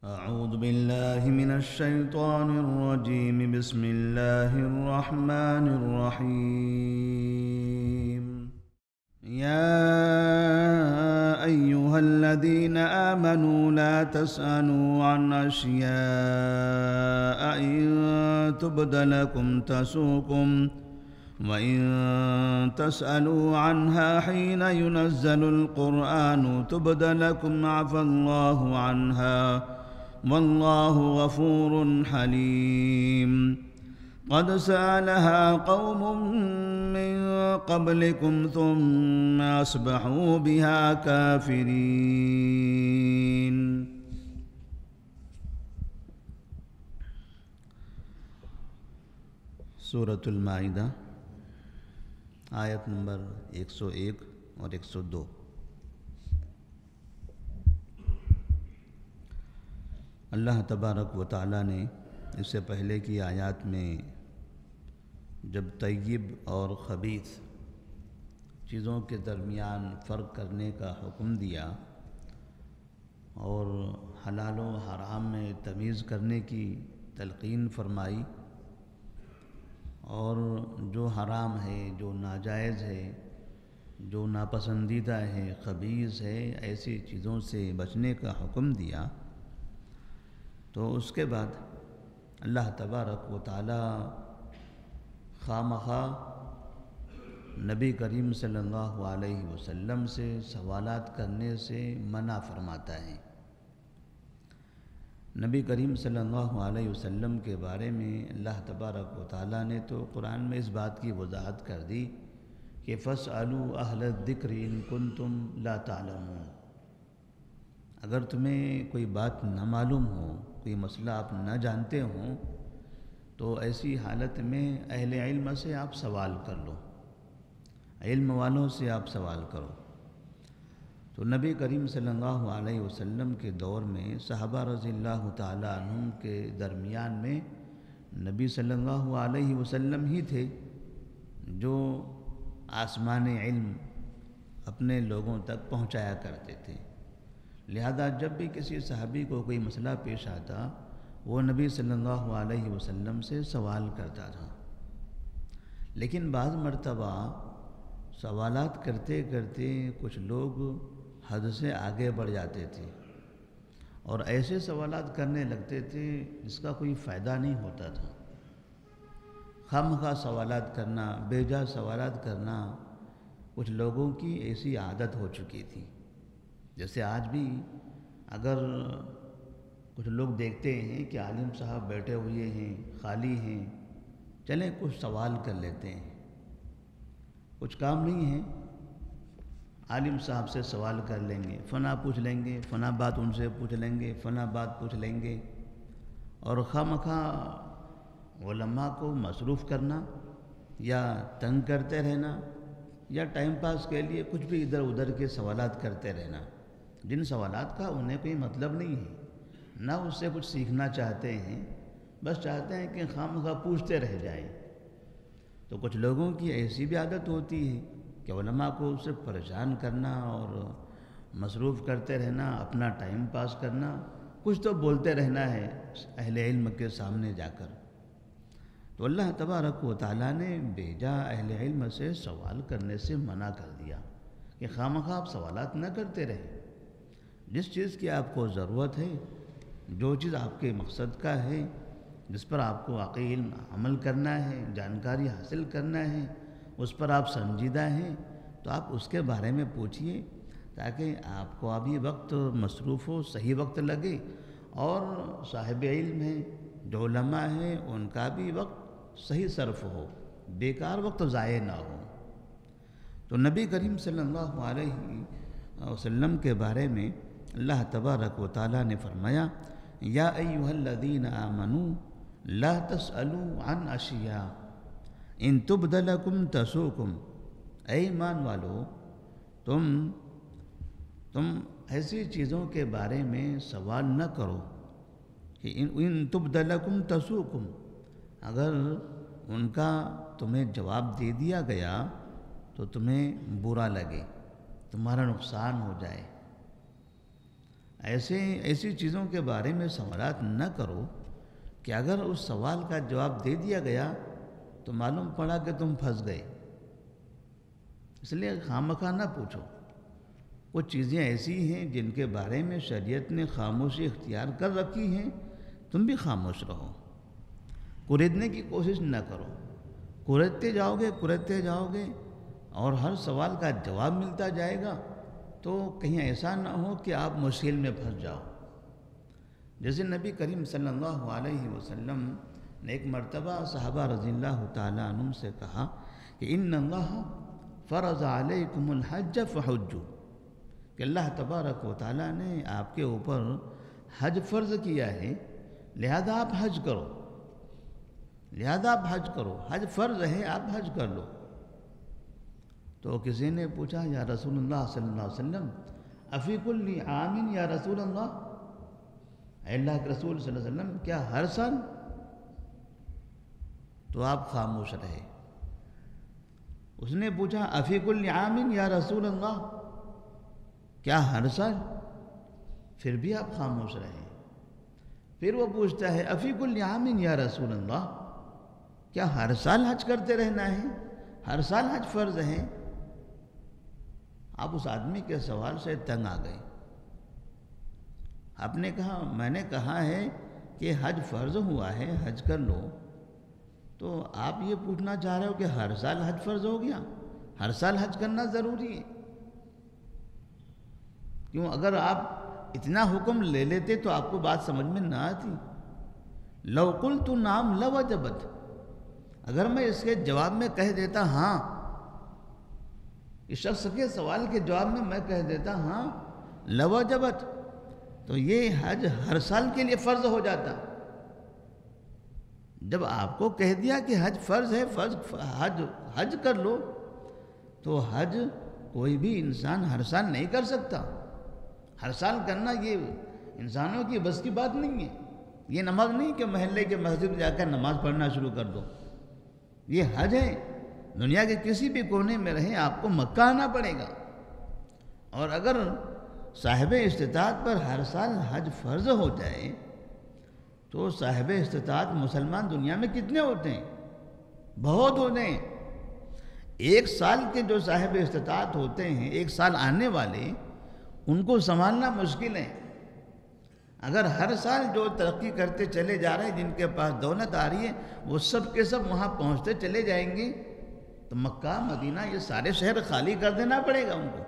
أعوذ بالله من الشيطان الرجيم. بسم الله الرحمن الرحيم. يا أيها الذين آمنوا لا تسألوا عن أشياء إن تبد لكم تسؤكم وإن تسألوا عنها حين ينزل القرآن تبد لكم عفى الله عنها والله غفور حليم. قد سألها قوم من قبلكم ثم أصبحوا بها كافرين. سورة المائدہ آیت نمبر 101 اور 102. اللہ تبارک و تعالیٰ نے اس سے پہلے کی آیات میں جب طیب اور خبیث چیزوں کے درمیان فرق کرنے کا حکم دیا اور حلال و حرام میں تمیز کرنے کی تلقین فرمائی، اور جو حرام ہے، جو ناجائز ہے، جو ناپسندیدہ ہے، خبیث ہے، ایسی چیزوں سے بچنے کا حکم دیا، تو اس کے بعد اللہ تبارک و تعالی خواہ نبی کریم صلی اللہ علیہ وسلم سے سوالات کرنے سے منع فرماتا ہے. نبی کریم صلی اللہ علیہ وسلم کے بارے میں اللہ تبارک و تعالیٰ نے تو قرآن میں اس بات کی وضاحت کر دی کہ فَاسْأَلُوا أَهْلَ الذِّكْرِ إِن كُنتُمْ لَا تَعْلَمُونَ. اگر تمہیں کوئی بات نہ معلوم ہو، کوئی مسئلہ آپ نہ جانتے ہوں، تو ایسی حالت میں اہل علم سے آپ سوال کر لو، علم والوں سے آپ سوال کرو. تو نبی کریم صلی اللہ علیہ وسلم کے دور میں صحابہ رضی اللہ تعالیٰ عنہم کے درمیان میں نبی صلی اللہ علیہ وسلم ہی تھے جو آسمان علم اپنے لوگوں تک پہنچایا کرتے تھے. لہذا جب بھی کسی صحابی کو کوئی مسئلہ پیش آتا، وہ نبی صلی اللہ علیہ وسلم سے سوال کرتا تھا. لیکن بعض مرتبہ سوالات کرتے کرتے کچھ لوگ حد سے آگے بڑھ جاتے تھے اور ایسے سوالات کرنے لگتے تھے جس کا کوئی فائدہ نہیں ہوتا تھا. خواہ سوالات کرنا، بے جا سوالات کرنا کچھ لوگوں کی ایسی عادت ہو چکی تھی. جیسے آج بھی اگر کچھ لوگ دیکھتے ہیں کہ عالم صاحب بیٹھے ہوئے ہیں، خالی ہیں، چلیں کچھ سوال کر لیتے ہیں، کچھ کام نہیں ہے، عالم صاحب سے سوال کر لیں گے، فلاں پوچھ لیں گے، فلاں بات ان سے پوچھ لیں گے، فلاں بات پوچھ لیں گے. اور خواہ علماء کو مصروف کرنا یا تنگ کرتے رہنا یا ٹائم پاس کے لیے کچھ بھی ادھر ادھر کے سوالات کرتے رہنا، جن سوالات کا انہیں کوئی مطلب نہیں ہے، نہ اس سے کچھ سیکھنا چاہتے ہیں، بس چاہتے ہیں کہ خواہ پوچھتے رہ جائیں. تو کچھ لوگوں کی ایسی بھی عادت ہوتی ہے کہ علماء کو صرف پریشان کرنا اور مصروف کرتے رہنا، اپنا ٹائم پاس کرنا، کچھ تو بولتے رہنا ہے اہل علم کے سامنے جا کر. تو اللہ تبارک و تعالیٰ نے بھیجا اہل علم سے سوال کرنے سے منع کر دیا کہ خواہ آپ سوالات نہ کرتے رہیں. جس چیز کی آپ کو ضرورت ہے، جو چیز آپ کے مقصد کا ہے، جس پر آپ کو واقعی علم عمل کرنا ہے، جانکاری حاصل کرنا ہے، اس پر آپ سنجیدہ ہیں، تو آپ اس کے بارے میں پوچھئے تاکہ آپ کو ابھی وقت مصروف ہو، صحیح وقت لگے، اور صاحب علم ہیں، جو علماء ہیں، ان کا بھی وقت صحیح صرف ہو، بیکار وقت ضائع نہ ہو. تو نبی کریم صلی اللہ علیہ وسلم کے بارے میں اللہ تبارک و تعالیٰ نے فرمایا یا ایھا الذین آمنوا لا تسألوا عن اشیاء ان تبد لکم تسؤکم. اے ایمان والو، تم ایسی چیزوں کے بارے میں سوال نہ کرو کہ ان تبد لکم تسؤکم، اگر ان کا تمہیں جواب دے دیا گیا تو تمہیں برا لگے، تمہارا نقصان ہو جائے. ایسی چیزوں کے بارے میں سوالات نہ کرو کہ اگر اس سوال کا جواب دے دیا گیا تو معلوم پڑا کہ تم پھنس گئے. اس لیے خامخواہ نہ پوچھو. کچھ چیزیں ایسی ہیں جن کے بارے میں شریعت نے خاموشی اختیار کر رکھی ہیں، تم بھی خاموش رہو. کریدنے کی کوشش نہ کرو. کریدتے جاؤ گے اور ہر سوال کا جواب ملتا جائے گا تو کہیں ایسا نہ ہو کہ آپ مشکل میں پھنس جاؤ. جیسے نبی کریم صلی اللہ علیہ وسلم نے ایک مرتبہ صحابہ رضی اللہ تعالیٰ عنہم سے کہا کہ ان اللہ فرض علیکم الحج فحجوا، کہ اللہ تبارک و تعالیٰ نے آپ کے اوپر حج فرض کیا ہے، لہذا آپ حج کرو. حج فرض ہے، آپ حج کر لو. تو کسی نے پوچھا یا رسول اللہ صلی اللہ علیہ وسلم افی کل عام یا رسول اللہ، اے اللہ کے رسول صلی اللہ علیہ وسلم کیا ہر سال؟ تو آپ خاموش رہے. اس نے پوچھا افی کل عام یا رسول اللہ، کیا ہر سال؟ پھر بھی آپ خاموش رہے. پھر وہ پوچھتا ہے افی کل عام یا رسول اللہ، کیا ہر سال حج کرتے رہنا ہے؟ ہر سال حج فرض ہے؟ آپ اس آدمی کے سوال سے تنگ آ گئے. آپ نے کہا میں نے کہا ہے کہ حج فرض ہوا ہے، حج کر لو، تو آپ یہ پوچھنا چاہ رہے ہو کہ ہر سال حج فرض ہو گیا؟ ہر سال حج کرنا ضروری ہے. کیوں؟ اگر آپ اتنا حکم لے لیتے تو آپ کو بات سمجھ میں نہ آتی. لو قلت نعم لوجبت، اگر میں اس کے جواب میں کہہ دیتا ہاں، اس شخص کے سوال کے جواب میں کہہ دیتا ہاں لوجبت، تو یہ حج ہر سال کے لیے فرض ہو جاتا. جب آپ کو کہہ دیا کہ حج فرض ہے، حج کر لو، تو حج کوئی بھی انسان ہر سال نہیں کر سکتا. ہر سال کرنا یہ انسانوں کی بس کی بات نہیں ہے. یہ نماز نہیں کہ محلے کے مسجد میں جا کر نماز پڑھنا شروع کر دو. یہ حج ہے. دنیا کے کسی بھی کونے میں رہیں آپ کو مکہ آنا پڑے گا. اور اگر صاحب استطاعت پر ہر سال حج فرض ہو جائے تو صاحب استطاعت مسلمان دنیا میں کتنے ہوتے ہیں؟ بہت ہوتے ہیں. ایک سال کے جو صاحب استطاعت ہوتے ہیں، ایک سال آنے والے، ان کو سنبھالنا مشکل ہے. اگر ہر سال جو ترقی کرتے چلے جا رہے ہیں، جن کے پاس دولت آ رہی ہے، وہ سب کے سب وہاں پہنچتے چلے جائیں گے تو مکہ مدینہ یہ سارے شہر خالی کر دینا پڑے گا ان کو.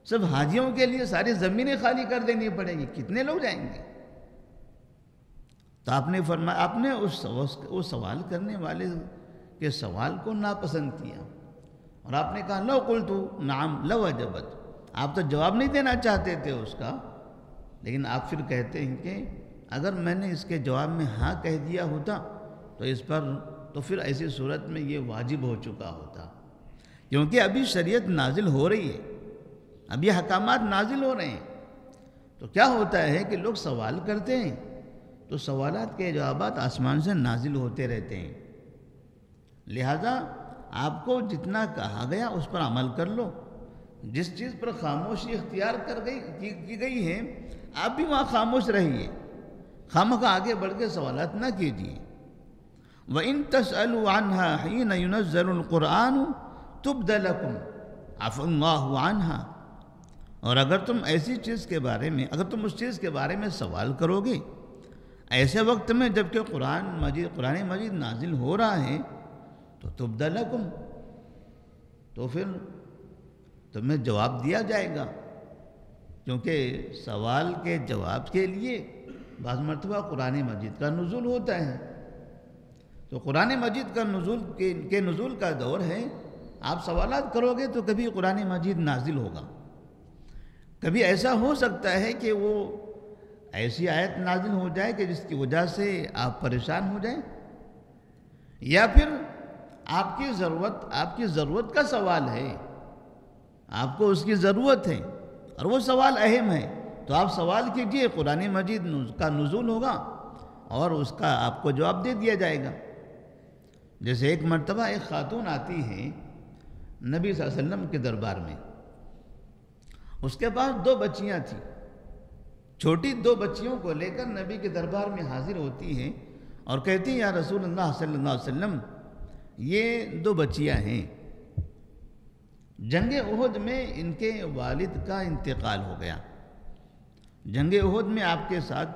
سب حاجیوں کے لیے ساری زمینیں خالی کر دینی پڑیں گی. کتنے لوگ جائیں گے؟ تو آپ نے فرمایا، آپ نے اس سوال کرنے والے کے سوال کو ناپسند کیا اور آپ نے کہا لو قلت نعم لوجبت. آپ تو جواب نہیں دینا چاہتے تھے اس کا، لیکن آپ پھر کہتے ہیں کہ اگر میں نے اس کے جواب میں ہاں کہہ دیا ہوتا تو پھر ایسی صورت میں یہ واجب ہو چکا ہوتا. کیونکہ ابھی شریعت نازل ہو رہی ہے، اب یہ احکامات نازل ہو رہے ہیں. تو کیا ہوتا ہے کہ لوگ سوال کرتے ہیں تو سوالات کے جوابات آسمان سے نازل ہوتے رہتے ہیں. لہذا آپ کو جتنا کہا گیا اس پر عمل کر لو. جس چیز پر خاموشی اختیار کی گئی ہے آپ بھی وہاں خاموش رہیے. خامخواہ آگے بڑھ کے سوالات نہ کیجیے. وَإِن تَسْأَلُوا عَنْهَا حِينَ يُنَزَّلُ الْقُرْآنُ تُبْدَ لَكُمْ عَفَا اللَّهُ عَنْهَا. اور اگر تم ایسی چیز کے بارے میں، اگر تم اس چیز کے بارے میں سوال کرو گے ایسے وقت میں جب کہ قرآن مجید نازل ہو رہا ہے، تو تُبْدَ لَكُمْ، تو پھر تمہیں جواب دیا جائے گا. کیونکہ سوال کے جواب کے لیے بعض مرتبہ قرآن مجید کا نزول ہوتا ہے. تو قرآن مجید کا نزول کا دور ہے. آپ سوالات کرو گے تو کبھی قرآن مجید نازل ہوگا. کبھی ایسا ہو سکتا ہے کہ وہ ایسی آیت نازل ہو جائے کہ جس کی وجہ سے آپ پریشان ہو جائیں، یا پھر آپ کی ضرورت کا سوال ہے، آپ کو اس کی ضرورت ہے اور وہ سوال اہم ہے، تو آپ سوال کیجئے، قرآن مجید کا نزول ہوگا اور اس کا آپ کو جواب دے دیا جائے گا. جیسے ایک مرتبہ ایک خاتون آتی ہے نبی صلی اللہ علیہ وسلم کے دربار میں. اس کے پاس 2 بچیاں تھیں. چھوٹی 2 بچیوں کو لے کر نبی کے دربار میں حاضر ہوتی ہیں اور کہتی ہیں یا رسول اللہ صلی اللہ علیہ وسلم یہ 2 بچیاں ہیں، جنگ احد میں ان کے والد کا انتقال ہو گیا، جنگ احد میں آپ کے ساتھ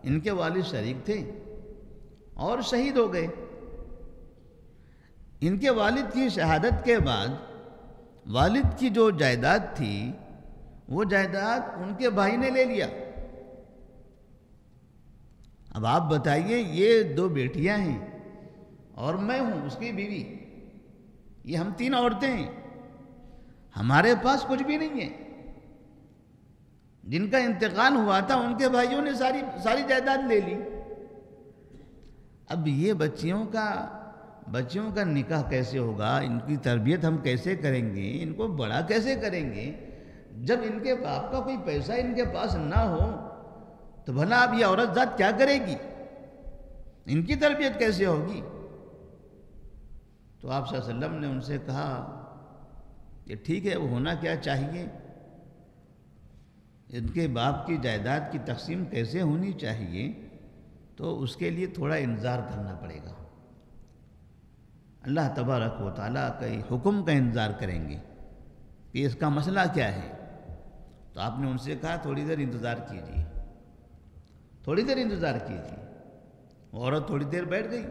ان کے والد شریک تھے اور شہید ہو گئے۔ ان کے والد کی شہادت کے بعد والد کی جو جائیداد تھی وہ جائیداد ان کے بھائی نے لے لیا۔ اب آپ بتائیے یہ 2 بیٹیاں ہیں اور میں ہوں اس کی بیوی، یہ ہم 3 عورتیں ہیں، ہمارے پاس کچھ بھی نہیں ہے۔ جن کا انتقال ہوا تھا ان کے بھائیوں نے ساری جائیداد لے لی۔ اب یہ بچیوں کا نکاح کیسے ہوگا، ان کی تربیت ہم کیسے کریں گے، ان کو بڑا کیسے کریں گے جب ان کے باپ کا کوئی پیسہ ان کے پاس نہ ہو؟ تو بھلا اب یہ عورت ذات کیا کرے گی، ان کی تربیت کیسے ہوگی؟ تو آپ صلی اللہ علیہ وسلم نے ان سے کہا کہ ٹھیک ہے، وہ ہونا کیا چاہیے، ان کے باپ کی جائیداد کی تقسیم کیسے ہونی چاہیے، تو اس کے لیے تھوڑا انتظار کرنا پڑے گا۔ اللہ تبارک و تعالیٰ کے حکم کا انتظار کریں گے کہ اس کا مسئلہ کیا ہے۔ تو آپ نے ان سے کہا تھوڑی دیر انتظار کیجیے، تھوڑی دیر انتظار کیجیے۔ وہ عورت تھوڑی دیر بیٹھ گئی۔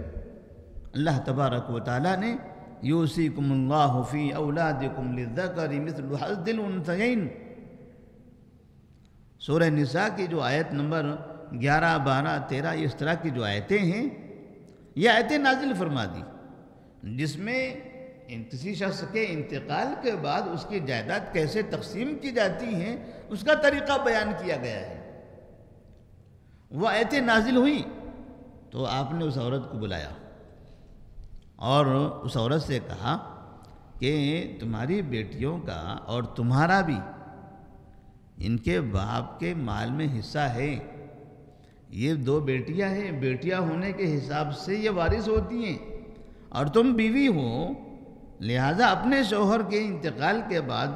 اللہ تبارک و تعالیٰ نے یوصیکم اللہ فی اولادکم للذکر مثل حظ الانثیین، سورہ نساء کی جو آیت نمبر 11، 12، 13 اس طرح کی جو آیتیں ہیں، یہ آیتیں نازل فرما دی جس میں کسی شخص کے انتقال کے بعد اس کی جائیداد کیسے تقسیم کی جاتی ہیں اس کا طریقہ بیان کیا گیا ہے۔ وہ آیتیں نازل ہوئی تو آپ نے اس عورت کو بلایا اور اس عورت سے کہا کہ تمہاری بیٹیوں کا اور تمہارا بھی ان کے باپ کے مال میں حصہ ہے۔ یہ 2 بیٹیاں ہیں، بیٹیاں ہونے کے حساب سے یہ وارث ہوتی ہیں، اور تم بیوی ہو، لہذا اپنے شوہر کے انتقال کے بعد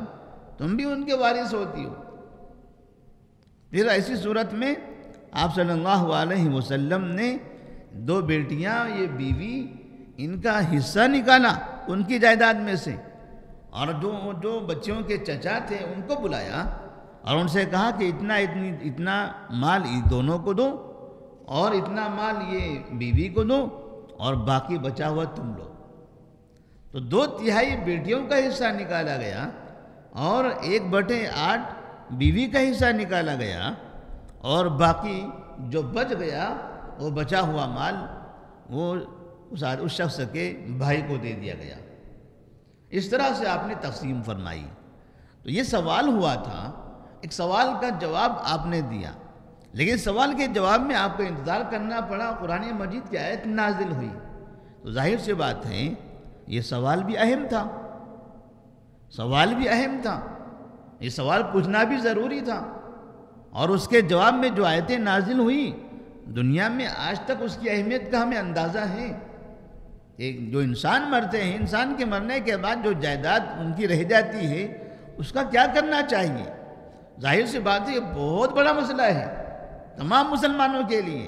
تم بھی ان کے وارث ہوتی ہو۔ پھر ایسی صورت میں آپ صلی اللہ علیہ وسلم نے 2 بیٹیاں، یہ بیوی، ان کا حصہ نکالا ان کی جائیداد میں سے، اور جو بچیوں کے چچا تھے ان کو بلایا اور ان سے کہا کہ اتنا مال دونوں کو دو اور اتنا مال یہ بیوی کو دو اور باقی بچا ہوا تم لو۔ تو 2/3 بیٹیوں کا حصہ نکالا گیا اور 1/8 بیوی کا حصہ نکالا گیا، اور باقی جو بچ گیا وہ بچا ہوا مال وہ اس شخص کے بھائی کو دے دیا گیا۔ اس طرح سے آپ نے تقسیم فرمائی۔ تو یہ سوال ہوا تھا، ایک سوال کا جواب آپ نے دیا، لیکن سوال کے جواب میں آپ کو انتظار کرنا پڑا، قرآن مجید کی آیت نازل ہوئی۔ تو ظاہر سی بات ہے یہ سوال بھی اہم تھا، یہ سوال پوچھنا بھی ضروری تھا، اور اس کے جواب میں جو آیتیں نازل ہوئی دنیا میں آج تک اس کی اہمیت کا ہمیں اندازہ ہے۔ جو انسان مرتے ہیں، انسان کے مرنے کے بعد جو جائیداد ان کی رہ جاتی ہے اس کا کیا کرنا چاہیے، ظاہر سی بات ہے یہ بہت بڑا مسئلہ ہے تمام مسلمانوں کے لیے۔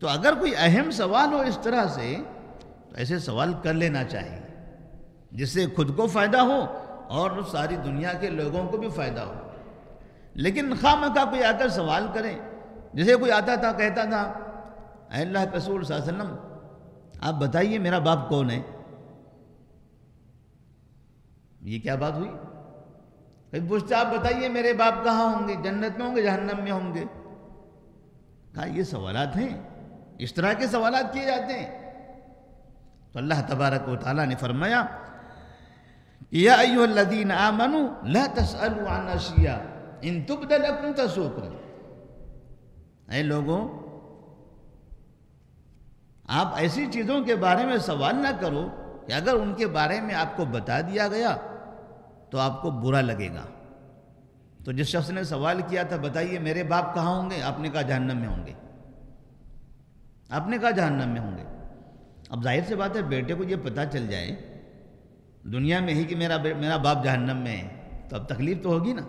تو اگر کوئی اہم سوال ہو اس طرح سے تو ایسے سوال کر لینا چاہیے جس سے خود کو فائدہ ہو اور ساری دنیا کے لوگوں کو بھی فائدہ ہو۔ لیکن خواہ کوئی آ کر سوال کرے، جیسے کوئی آتا تھا کہتا تھا اے اللہ کے رسول صلی اللہ علیہ وسلم آپ بتائیے میرا باپ کون ہے؟ یہ کیا بات ہوئی؟ کبھی پوچھتے آپ بتائیے میرے باپ کہاں ہوں گے، جنت میں ہوں گے جہنم میں ہوں گے؟ کہا یہ سوالات ہیں، اس طرح کے سوالات کیے جاتے ہیں۔ تو اللہ تبارک و تعالیٰ نے فرمایا یا ایھا الذین آمنوا لا تسألوا عن اشیاء ان تبد لکم تسؤکم، اے لوگوں آپ ایسی چیزوں کے بارے میں سوال نہ کرو کہ اگر ان کے بارے میں آپ کو بتا دیا گیا تو آپ کو برا لگے گا۔ تو جس شخص نے سوال کیا تھا بتائیے میرے باپ کہاں ہوں گے، آپ نے کہا جہنم میں ہوں گے، آپ نے کہا جہنم میں ہوں گے۔ اب ظاہر سی بات ہے بیٹے کو یہ پتہ چل جائے دنیا میں ہی کہ میرا باپ جہنم میں ہے تو اب تکلیف تو ہوگی نا۔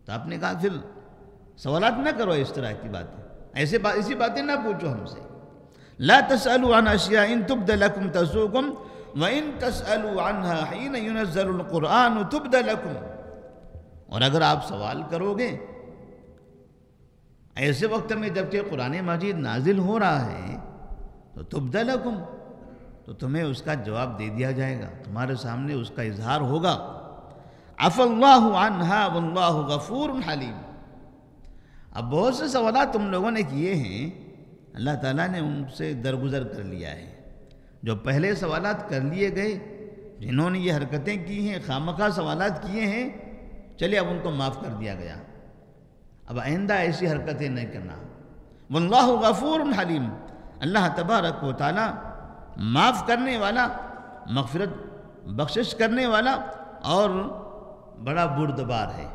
تو آپ نے کہا پھر سوالات نہ کرو اس طرح کی باتیں، ایسی باتیں نہ پوچھو ہم سے. لا تسألوا عن اشیاء ان تبد لکم تسؤکم وان تسألوا عنها حين ينزل القرآن تبد لکم. اور اگر آپ سوال کرو گے ایسے وقت میں جبکہ قرآن مجید نازل ہو رہا ہے تو تبد لکم، تو تمہیں اس کا جواب دے دیا جائے گا، تمہارے سامنے اس کا اظہار ہوگا. عفا اللہ عنہا واللہ غفور حلیم. اب بہت سے سوالات تم لوگوں نے کیے ہیں، اللہ تعالیٰ نے ان سے درگزر کر لیا ہے. جو پہلے سوالات کر لیے گئے، جنہوں نے یہ حرکتیں کی ہیں، خامخواہ سوالات کیے ہیں، چلیے اب ان کو معاف کر دیا گیا، اب آئندہ ایسی حرکتیں نہیں کرنا. واللہ غفور حلیم، اللہ تبارک و تعالیٰ معاف کرنے والا، مغفرت بخشش کرنے والا اور بڑا بردبار ہے.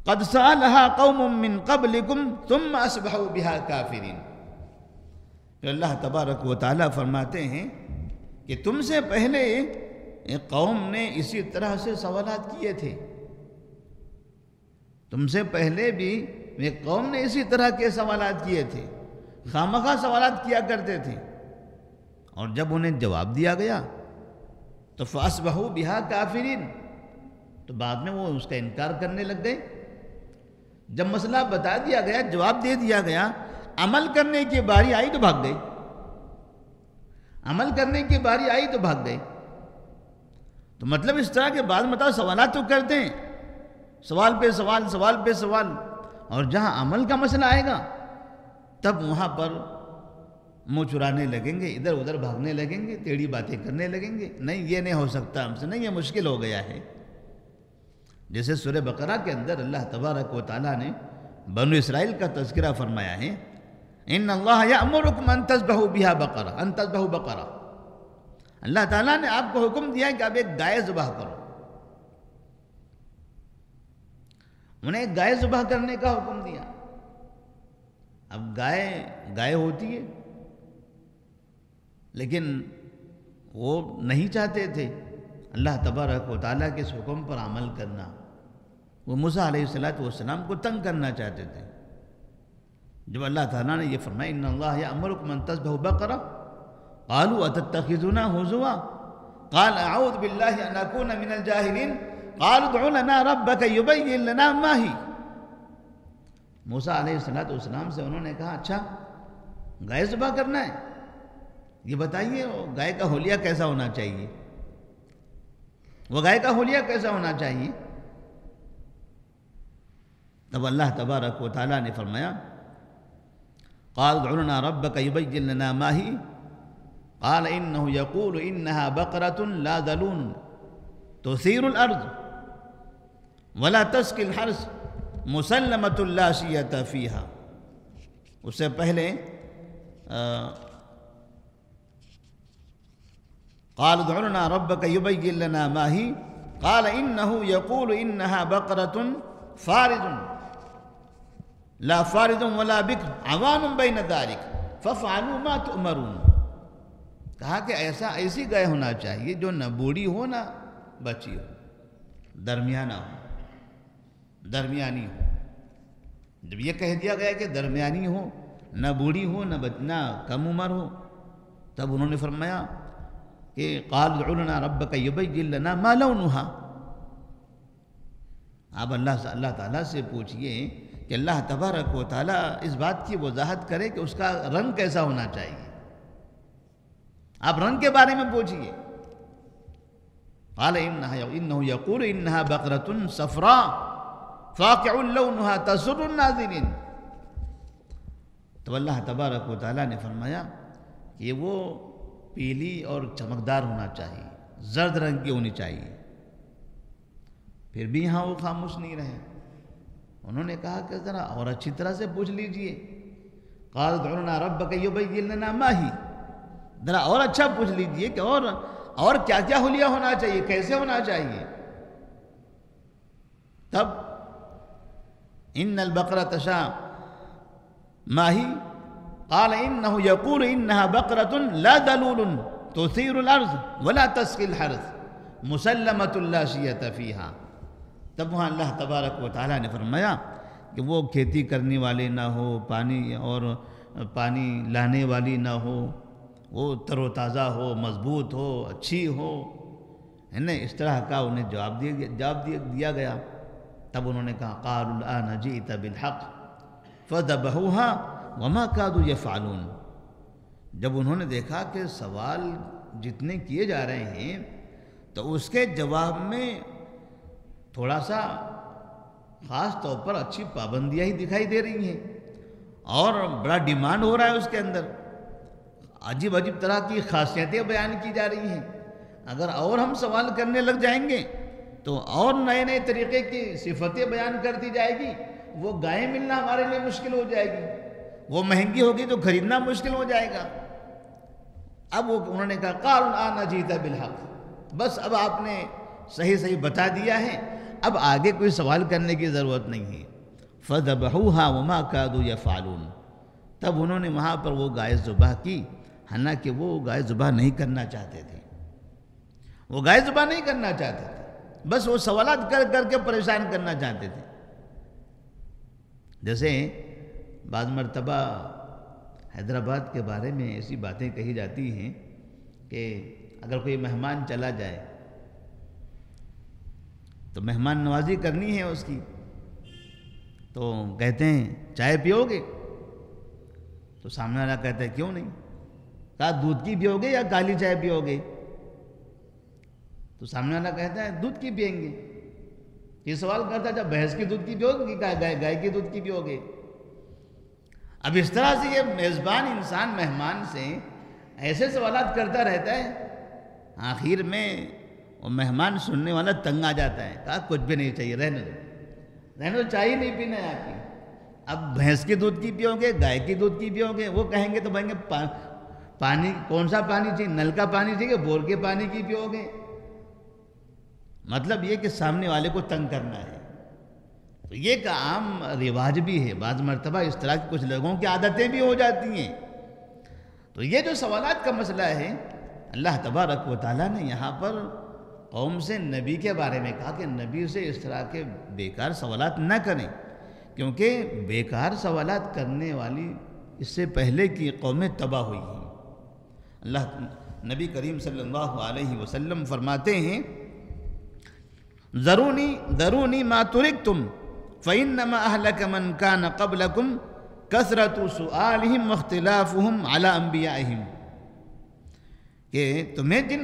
قد سألها قوم من قبلكم ثم اصبحوا بها كافرين. کہ اللہ تبارک و تعالیٰ فرماتے ہیں کہ تم سے پہلے ایک قوم نے اسی طرح سے سوالات کیے تھے، تم سے پہلے بھی ایک قوم نے اسی طرح کے سوالات کیے تھے، خامخواہ سوالات کیا کرتے تھے، اور جب انہیں جواب دیا گیا تو فَأَصْبَحُوا بِهَا كَافِرِينَ، تو بعد میں وہ اس کا انکار کرنے لگ گئے. جب مسئلہ بتا دیا گیا، جواب دے دیا گیا، عمل کرنے کی باری آئی تو بھاگ گئے، عمل کرنے کی باری آئی تو بھاگ گئے. تو مطلب اس طرح کے بعد سوالات تو کرتے ہیں، سوال پہ سوال، سوال پہ سوال، اور جہاں عمل کا مسئلہ آئے گا تب وہاں پر منہ چرانے لگیں گے، ادھر ادھر بھاگنے لگیں گے، ٹیڑھی باتیں کرنے لگیں گے. نہیں یہ نہیں ہو سکتا ہم سے، نہیں یہ مشکل ہو گیا ہے. جیسے سورہ بقرہ کے اندر اللہ تبارک و تعالیٰ نے بنو اسرائیل کا تذکرہ فرمایا ہے، ان اللہ یأمرکم ان تذبحوا بها بقرہ، ان تذبحوا بقرہ. اللہ تعالیٰ نے آپ کو حکم دیا کہ آپ ایک گائے ذبح کرو. انہیں ایک گائے ذبح کرنے کا حکم دیا. اب گائے ہوتی ہے، لیکن وہ نہیں چاہتے تھے اللہ تبارک و تعالیٰ کے اس حکم پر عمل کرنا. وہ موسیٰ علیہ السلام کو تنگ کرنا چاہتے تھے. جب اللہ تعالیٰ نے یہ فرمایا ان اللہ یأمرکم ان تذبحوا بقرہ قالوا اتتخذنا ہزوا قال اعوذ باللہ ان اکون من الجاہلین قالوا ادع لنا ربک یبین لنا ما ہی. موسیٰ علیہ السلام سے انہوں نے کہا اچھا گائے ذبح کرنا ہے، یہ بتائیے گائے کا حلیہ کیسا ہونا چاہیے، وہ گائے کا حلیہ کیسا ہونا چاہیے. تب اللہ تبارک و تعالیٰ نے فرمایا قال ادع لنا ربک یبین لنا ما ہی قال انه یقول انها بقرة لا ذلول تثیر الارض ولا تسقی الحرث مسلمۃ لا شیۃ فیہا. اس سے پہلے قال ادع لنا ربک یبین لنا ما ہی قال انه یقول انها بقرة فارض لا فارض ولا بکر عوان بین ذلک فافعلوا ما تؤمرون. کہا کہ ایسی گائے ہونا چاہیے جو نہ بوڑھی ہو نہ بچی ہو، درمیانہ ہو، درمیانی ہو. جب یہ کہہ دیا گیا کہ درمیانی ہو، نہ بوڑھی ہو نہ کم عمر ہو، تب انہوں نے فرمایا کہ قال ادع لنا ربک یبین لنا ما لونها. آپ اللہ تعالیٰ سے پوچھئے کہ اللہ تبارک و تعالیٰ اس بات کی وضاحت کرے کہ اس کا رنگ کیسا ہونا چاہیے. آپ رنگ کے بارے میں پوچھئے. قال انه یقول انها بقرة صفراء فاقع لونها تسر الناظرین. تو اللہ تبارک و تعالیٰ نے فرمایا کہ وہ پیلی اور چمکدار ہونا چاہیے، زرد رنگ کی ہونی چاہیے. پھر بھی یہاں وہ خاموش نہیں رہے، انہوں نے کہا کہ ذرا اور اچھی طرح سے پوچھ لیجئے. قال ادع لنا ربک یبین لنا ما ہی، ذرا اور اچھا پوچھ لیجئے کہ اور کیا کیا حلیہ ہونا چاہیے، کیسے ہونا چاہیے. تب ان البقرہ تشا ما ہی قال انه یقول انها بقرة لا ذلول تثیر الارض ولا تسقی الحرث مسلمۃ لا شیۃ فیہا. تب وہاں اللہ تبارک و تعالیٰ نے فرمایا کہ وہ کھیتی کرنے والے نہ ہو، پانی لانے والی نہ ہو، وہ تر و تازہ ہو، مضبوط ہو، اچھی ہو، ہے نا، اس طرح کا انہیں جواب دیا گیا۔ تب انہوں نے کہا قالوا الآن جئت بالحق فذبحوها وما كادوا يفعلون۔ جب انہوں نے دیکھا کہ سوال جتنے کیے جا رہے ہیں تو اس کے جواب میں تھوڑا سا خاص طور پر اچھی پابندیاں ہی دکھائی دے رہی ہیں، اور بڑا ڈیمانڈ ہو رہا ہے اس کے اندر، عجیب عجیب طرح کی خاصیتیں بیان کی جا رہی ہیں۔ اگر اور ہم سوال کرنے لگ جائیں گے تو اور نئے نئے طریقے کی صفتیں بیان کر دی جائے گی، وہ گائے ملنا ہمارے لیے مشکل ہو جائے گی، وہ مہنگی ہوگی تو خریدنا مشکل ہو جائے گا۔ اب انہوں نے کہا قالوا الآن جئت بالحق، بس اب آپ نے صحیح بتا دیا ہے، اب آگے کوئی سوال کرنے کی ضرورت نہیں ہے۔ فذبحوها وما كادوا يفعلون، تب انہوں نے وہاں پر وہ گائے ذبح کی، حالانکہ وہ گائے ذبح نہیں کرنا چاہتے تھے، وہ گائے ذبح نہیں کرنا چاہتے تھے، بس وہ سوالات کر کر کے پریشان کرنا چاہتے تھے۔ جیسے بعض مرتبہ حیدرآباد کے بارے میں ایسی باتیں کہی جاتی ہیں کہ اگر کوئی مہمان چلا جائے تو مہمان نوازی کرنی ہے اس کی، تو کہتے ہیں چائے پیو گے؟ تو سامنے والا کہتا ہے کیوں نہیں؟ کہا دودھ کی پیو گے یا کالی چائے پیو گے؟ تو سامنے والا کہتا ہے دودھ کی پئیں گے۔ یہ سوال کرتا ہے جب بھینس کی دودھ کی پیو گے کہ گائے کی دودھ کی پیو گے؟ اب اس طرح سے یہ میزبان انسان مہمان سے ایسے سوالات کرتا رہتا ہے، آخر میں وہ مہمان سننے والا تنگ آ جاتا ہے، کہا کچھ بھی نہیں چاہیے، رہنے دو، چائے نہیں پینا ہے آپ کی۔ اب بھینس کی دودھ کی پیو گے، گائے کی دودھ کی پیو گے؟ وہ کہیں گے تو کہیں گے پانی کون سا پانی چاہیے، نل کا پانی چاہیے، بور کے پانی کی پیو گے؟ مطلب یہ کہ سامنے والے کو تنگ کرنا ہے۔ تو یہ ایک عام رواج بھی ہے، بعض مرتبہ اس طرح کی کچھ لوگوں کی عادتیں بھی ہو جاتی ہیں۔ تو یہ جو سوالات کا مسئلہ ہے، اللہ تبارک و تعالیٰ نے یہاں پر قوم سے نبی کے بارے میں کہا کہ نبی سے اس طرح کے بیکار سوالات نہ کریں، کیونکہ بیکار سوالات کرنے والی اس سے پہلے کی قومیں تباہ ہوئی ہیں۔ اللہ نبی کریم صلی اللہ علیہ وسلم فرماتے ہیں ذرونی ما ترکتم فإنما أهلك من كان قبلكم كثرة سؤالهم واختلافهم على أنبيائهم، کہ تمہیں جن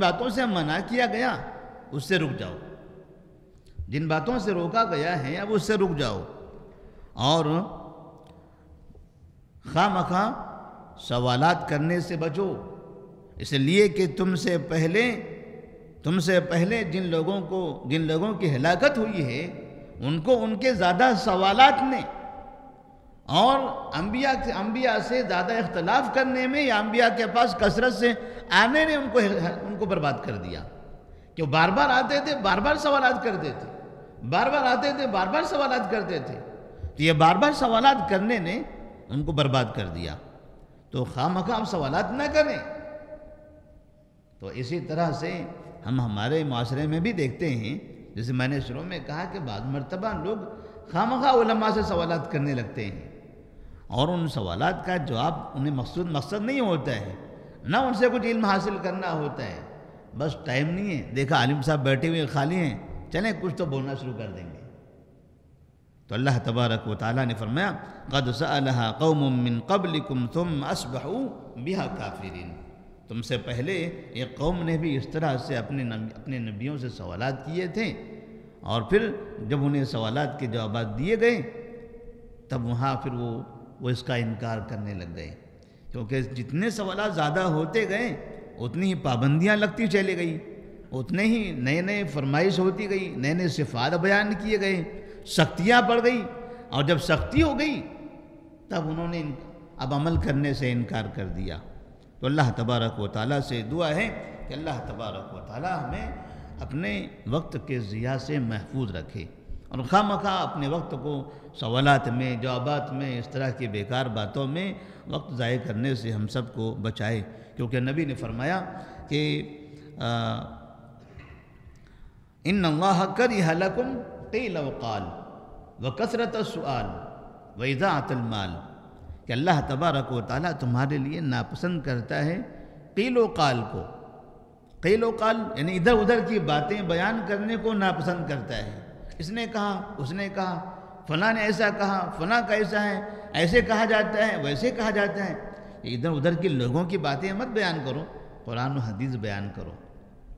باتوں سے منع کیا گیا اس سے رک جاؤ، جن باتوں سے روکا گیا ہے اب اس سے رک جاؤ، اور خواہ مخواہ سوالات کرنے سے بچو، اس لیے کہ تم سے پہلے جن لوگوں کی ہلاکت ہوئی ہے ان کو ان کے زیادہ سوالات نے اور انبیاء سے زیادہ اختلاف کرنے میں یا انبیاء کے پاس کثرت سے آنے نے ان کو برباد کر دیا، کہ وہ بار بار آتے تھے، بار بار سوالات کرتے تھے، بار بار آتے تھے، بار بار سوالات کرتے تھے، تو یہ بار بار سوالات کرنے نے ان کو برباد کر دیا۔ تو خواہ مخواہ سوالات نہ کریں۔ تو اسی طرح سے ہم ہمارے معاشرے میں بھی دیکھتے ہیں، جیسے میں نے شروع میں کہا کہ بعض مرتبہ لوگ خواہ مخواہ علماء سے سوالات کرنے لگتے ہیں، اور ان سوالات کا جواب انہیں مقصد نہیں ہوتا ہے، نہ ان سے کچھ علم حاصل کرنا ہوتا ہے، بس ٹائم نہیں ہے، دیکھا عالم صاحب بیٹھے ہوئے خالی ہیں، چلیں کچھ تو بولنا شروع کر دیں گے۔ تو اللہ تبارک و تعالیٰ نے فرمایا قد سألها قوم من قبلكم ثم اصبحوا بها کافرین، تم سے پہلے ایک قوم نے بھی اس طرح سے اپنے نبیوں سے سوالات کیے تھے، اور پھر جب انہیں سوالات کے جوابات دیے گئے تب وہاں پھر وہ اس کا انکار کرنے لگ گئے، کیونکہ جتنے سوالات زیادہ ہوتے گئے اتنی ہی پابندیاں لگتی چلی گئی، اتنے ہی نئے فرمائش ہوتی گئی، نئے صفات بیان کیے گئے، سختیاں پڑ گئی، اور جب سختی ہو گئی تب انہوں نے اب عمل کرنے سے انکار کر دیا۔ تو اللہ تبارک و تعالیٰ سے دعا ہے کہ اللہ تبارک و تعالیٰ ہمیں اپنے وقت کے ضیاع سے محفوظ رکھے، اور خواہ مخواہ اپنے وقت کو سوالات میں، جوابات میں، اس طرح کی بیکار باتوں میں وقت ضائع کرنے سے ہم سب کو بچائے، کیونکہ نبی نے فرمایا کہ ان اللہ کرہ لکم قیل وقال وکثرت السؤال واضاعت المال، کہ اللہ تبارک و تعالیٰ تمہارے لیے ناپسند کرتا ہے قیل و قال کو. قیل و قال یعنی ادھر ادھر کی باتیں بیان کرنے کو ناپسند کرتا ہے. اس نے کہا، اس نے کہا، فلاں نے ایسا کہا، فلاں کا ایسا ہے، ایسے کہا جاتا ہے، ویسے کہا جاتا ہے. ادھر ادھر کی لوگوں کی باتیں مت بیان کرو، قرآن و حدیث بیان کرو.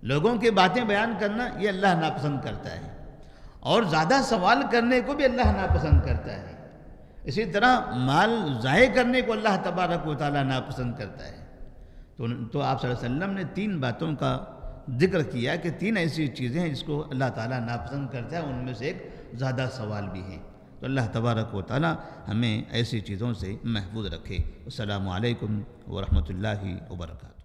لوگوں کی باتیں بیان کرنا یہ اللہ ناپسند کرتا ہے، اور زیادہ سوال کرنے کو بھی اللہ ناپسند کرتا ہے. اسی طرح مال ضائع کرنے کو اللہ تبارک و تعالیٰ ناپسند کرتا ہے. تو آپ صلی اللہ علیہ وسلم نے 3 باتوں کا ذکر کیا کہ 3 ایسی چیزیں ہیں جس کو اللہ تعالیٰ ناپسند کرتا ہے، ان میں سے ایک زیادہ سوال بھی ہیں. تو اللہ تبارک و تعالیٰ ہمیں ایسی چیزوں سے محفوظ رکھے. السلام علیکم ورحمۃ اللہ وبرکاتہ.